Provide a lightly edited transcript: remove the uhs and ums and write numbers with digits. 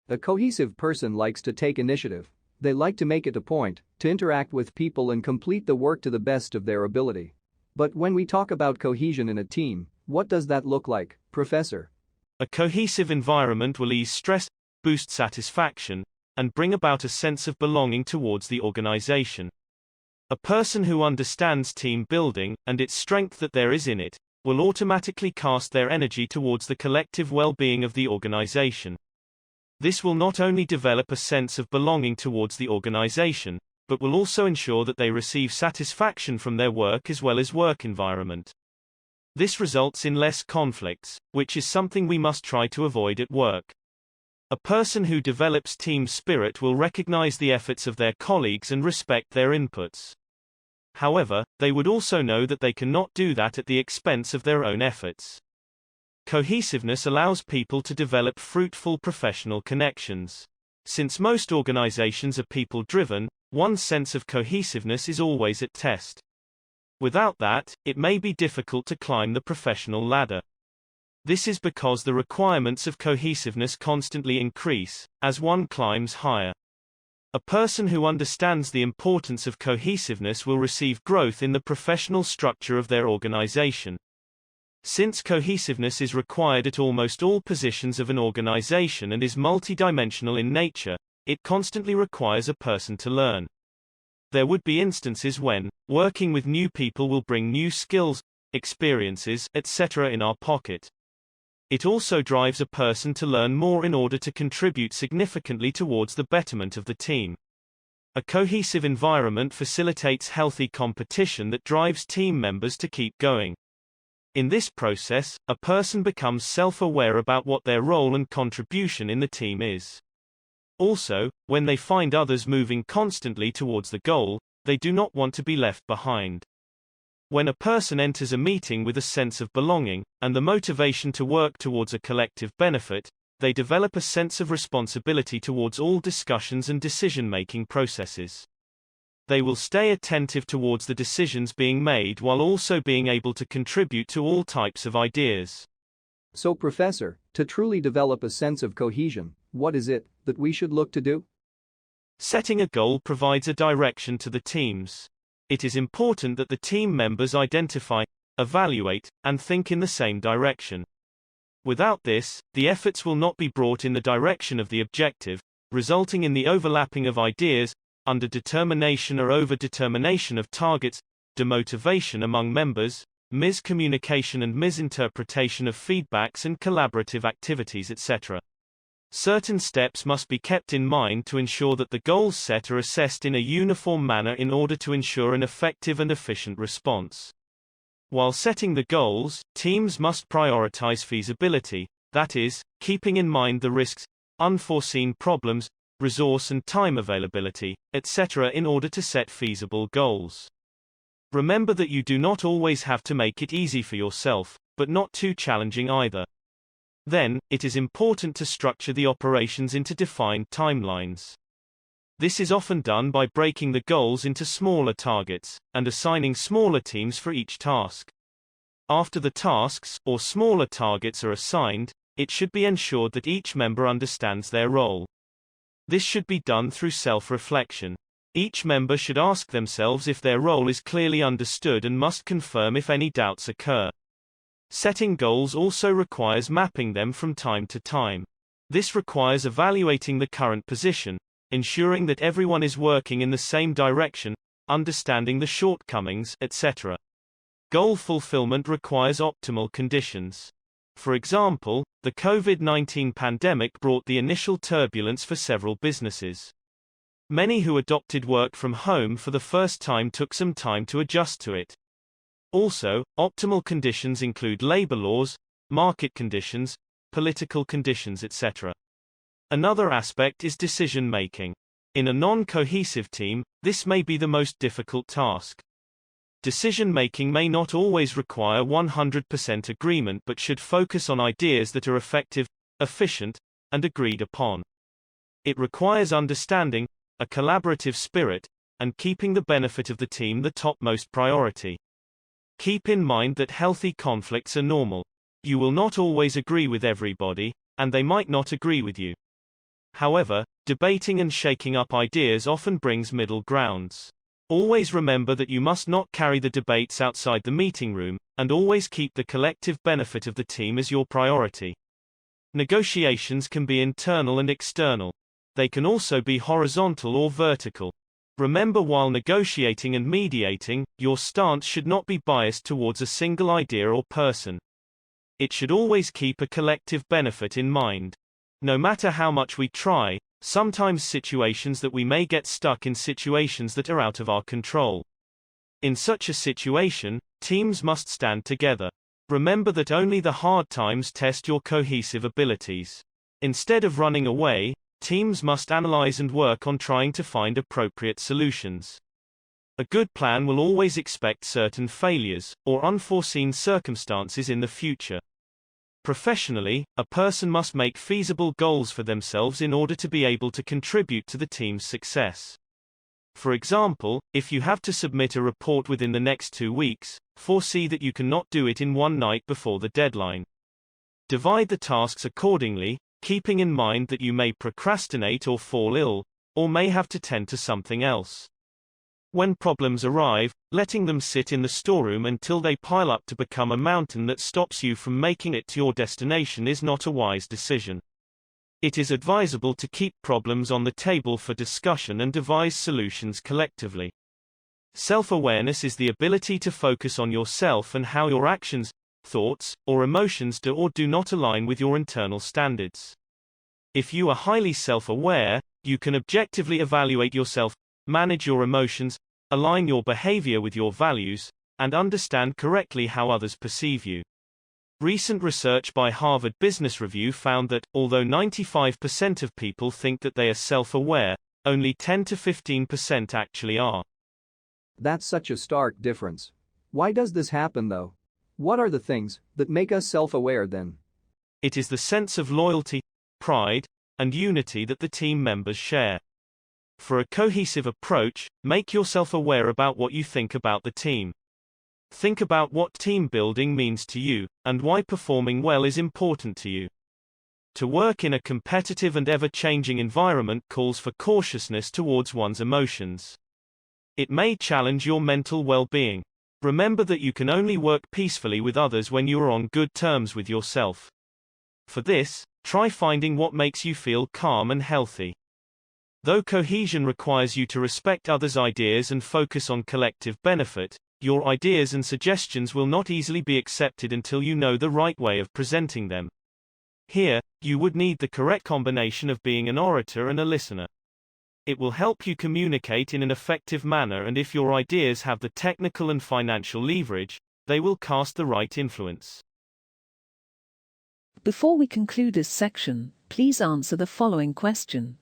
A cohesive person likes to take initiative. They like to make it a point to interact with people and complete the work to the best of their ability. But when we talk about cohesion in a team, what does that look like, Professor? A cohesive environment will ease stress, boost satisfaction, and bring about a sense of belonging towards the organization. A person who understands team building, and its strength that there is in it, will automatically cast their energy towards the collective well-being of the organization. This will not only develop a sense of belonging towards the organization, but will also ensure that they receive satisfaction from their work as well as work environment. This results in less conflicts, which is something we must try to avoid at work. A person who develops team spirit will recognize the efforts of their colleagues and respect their inputs. However, they would also know that they cannot do that at the expense of their own efforts. Cohesiveness allows people to develop fruitful professional connections. Since most organizations are people-driven, one's sense of cohesiveness is always at test. Without that, it may be difficult to climb the professional ladder. This is because the requirements of cohesiveness constantly increase as one climbs higher. A person who understands the importance of cohesiveness will receive growth in the professional structure of their organization. Since cohesiveness is required at almost all positions of an organization and is multidimensional in nature, it constantly requires a person to learn. There would be instances when, working with new people will bring new skills, experiences, etc. in our pocket. It also drives a person to learn more in order to contribute significantly towards the betterment of the team. A cohesive environment facilitates healthy competition that drives team members to keep going. In this process, a person becomes self-aware about what their role and contribution in the team is. Also, when they find others moving constantly towards the goal, they do not want to be left behind. When a person enters a meeting with a sense of belonging, and the motivation to work towards a collective benefit, they develop a sense of responsibility towards all discussions and decision-making processes. They will stay attentive towards the decisions being made while also being able to contribute to all types of ideas. So, Professor, to truly develop a sense of cohesion, what is it that we should look to do? Setting a goal provides a direction to the teams. It is important that the team members identify, evaluate, and think in the same direction. Without this, the efforts will not be brought in the direction of the objective, resulting in the overlapping of ideas, underdetermination or overdetermination of targets, demotivation among members, miscommunication and misinterpretation of feedbacks and collaborative activities, etc. Certain steps must be kept in mind to ensure that the goals set are assessed in a uniform manner in order to ensure an effective and efficient response. While setting the goals, teams must prioritize feasibility, that is, keeping in mind the risks, unforeseen problems, resource and time availability, etc. in order to set feasible goals. Remember that you do not always have to make it easy for yourself, but not too challenging either. Then, it is important to structure the operations into defined timelines. This is often done by breaking the goals into smaller targets, and assigning smaller teams for each task. After the tasks, or smaller targets are assigned, it should be ensured that each member understands their role. This should be done through self-reflection. Each member should ask themselves if their role is clearly understood and must confirm if any doubts occur. Setting goals also requires mapping them from time to time. This requires evaluating the current position, ensuring that everyone is working in the same direction, understanding the shortcomings, etc. Goal fulfillment requires optimal conditions. For example, the COVID-19 pandemic brought the initial turbulence for several businesses. Many who adopted work from home for the first time took some time to adjust to it. Also, optimal conditions include labor laws, market conditions, political conditions, etc. Another aspect is decision-making. In a non-cohesive team, this may be the most difficult task. Decision-making may not always require 100% agreement but should focus on ideas that are effective, efficient, and agreed upon. It requires understanding, a collaborative spirit, and keeping the benefit of the team the topmost priority. Keep in mind that healthy conflicts are normal. You will not always agree with everybody, and they might not agree with you. However, debating and shaking up ideas often brings middle grounds. Always remember that you must not carry the debates outside the meeting room, and always keep the collective benefit of the team as your priority. Negotiations can be internal and external. They can also be horizontal or vertical. Remember, while negotiating and mediating, your stance should not be biased towards a single idea or person. It should always keep a collective benefit in mind. No matter how much we try, sometimes situations that we may get stuck in situations that are out of our control. In such a situation, teams must stand together. Remember that only the hard times test your cohesive abilities. Instead of running away, teams must analyze and work on trying to find appropriate solutions. A good plan will always expect certain failures, or unforeseen circumstances in the future. Professionally, a person must make feasible goals for themselves in order to be able to contribute to the team's success. For example, if you have to submit a report within the next 2 weeks, foresee that you cannot do it in one night before the deadline. Divide the tasks accordingly, keeping in mind that you may procrastinate or fall ill, or may have to tend to something else. When problems arrive, letting them sit in the storeroom until they pile up to become a mountain that stops you from making it to your destination is not a wise decision. It is advisable to keep problems on the table for discussion and devise solutions collectively. Self-awareness is the ability to focus on yourself and how your actions, thoughts, or emotions do or do not align with your internal standards. If you are highly self-aware, you can objectively evaluate yourself, manage your emotions, align your behavior with your values, and understand correctly how others perceive you. Recent research by Harvard Business Review found that, although 95% of people think that they are self-aware, only 10 to 15% actually are. That's such a stark difference. Why does this happen though? What are the things that make us self-aware then? It is the sense of loyalty, pride, and unity that the team members share. For a cohesive approach, make yourself aware about what you think about the team. Think about what team building means to you, and why performing well is important to you. To work in a competitive and ever-changing environment calls for cautiousness towards one's emotions. It may challenge your mental well-being. Remember that you can only work peacefully with others when you are on good terms with yourself. For this, try finding what makes you feel calm and healthy. Though cohesion requires you to respect others' ideas and focus on collective benefit, your ideas and suggestions will not easily be accepted until you know the right way of presenting them. Here, you would need the correct combination of being an orator and a listener. It will help you communicate in an effective manner, and if your ideas have the technical and financial leverage, they will cast the right influence. Before we conclude this section, please answer the following question.